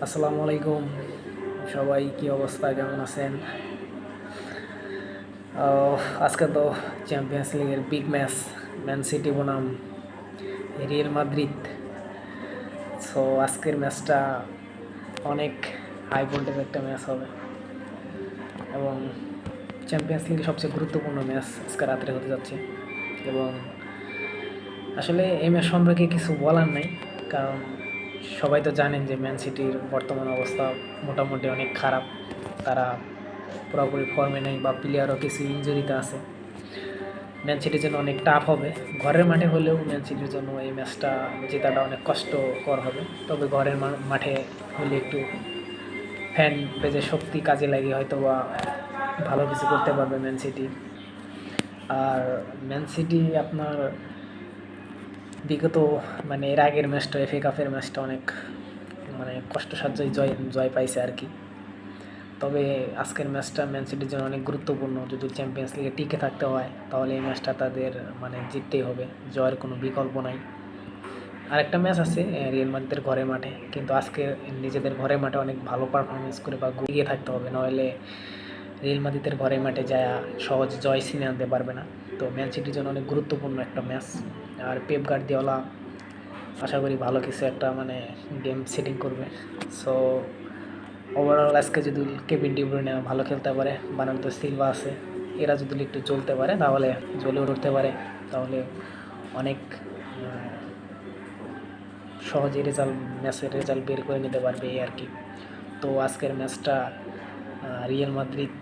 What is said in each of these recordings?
আসসালামু আলাইকুম সবাই, কি অবস্থা, কেমন আছেন? আজকে তো চ্যাম্পিয়ন্স লিগের বিগ ম্যাচ, ম্যান সিটি বনাম রিয়াল মাদ্রিদ। সো আজকের ম্যাচটা অনেক হাই ভোল্টেজ একটা ম্যাচ হবে এবং চ্যাম্পিয়ন্স লিগের সবচেয়ে গুরুত্বপূর্ণ ম্যাচ আজকে রাত্রে হতে যাচ্ছে। এবং আসলে এই ম্যাচ সম্পর্কে কিছু বলার নাই, কারণ সবাই তো জানেন যে ম্যান সিটির বর্তমান অবস্থা মোটামুটি অনেক খারাপ। তারা পুরোপুরি ফর্মে নেই বা প্লেয়ারও কিছু ইঞ্জুরিতে আছে। ম্যান সিটির জন্য অনেক টাফ হবে। ঘরের মাঠে হলেও ম্যান সিটির জন্য এই ম্যাচটা জেতাটা অনেক কষ্টকর হবে। তবে ঘরের মাঠে হলে একটু ফ্যান পেজের শক্তি কাজে লাগিয়ে হয়তো বা ভালো কিছু করতে পারবে ম্যান সিটি। আর ম্যান সিটি আপনার বিগত এর আগের ম্যাচটা, এফএ কাপের ম্যাচটা অনেক কষ্টসাধ্যই জয় পাইছে আর কি। তবে আজকের ম্যাচটা ম্যান সিটির জন্য অনেক গুরুত্বপূর্ণ। যদি চ্যাম্পিয়ন্স লিগে টিকে থাকতে হয় তাহলে এই ম্যাচটা তাদের জিততেই হবে, জয়ের কোনো বিকল্প নাই। আরেকটা ম্যাচ আছে রিয়াল মাদ্রিদের ঘরের মাঠে, কিন্তু আজকে নিজেদের ঘরের মাঠে অনেক ভালো পারফরমেন্স করে বা এগিয়ে থাকতে হবে, নাহলে রিয়াল মাদ্রিদের ঘরের মাঠে যায় সহজ জয় ছিনে আনতে পারবে না। তো ম্যান সিটির জন্য অনেক গুরুত্বপূর্ণ একটা ম্যাচ। আর পেপ গার্দিওলা আশা করি ভালো কিছু একটা গেম সেটিং করবে। সো ওভারঅল আজকে যদি কেভিন ডি ব্রুইনে ভালো খেলতে পারে, বার্নার্দো সিলভা আছে, এরা যদি একটু চলতে পারে তাহলে জ্বলে উঠতে পারে, তাহলে অনেক সহজেই ম্যাচের রেজাল্ট বের করে নিতে পারবে এই আর কি। তো আজকের ম্যাচটা রিয়াল মাদ্রিদ,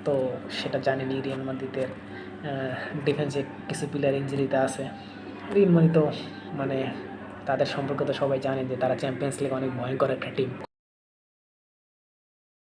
তো সেটা জানেনি, রিয়াল মাদ্রিদের ডিফেন্সে কিছু প্লেয়ার ইঞ্জুরিতে আছে। রিয়াল মাদ্রিদ তো তাদের সম্পর্কে তো সবাই জানে যে তারা চ্যাম্পিয়ন্স লিগ অনেক ভয়ঙ্কর একটা টিম।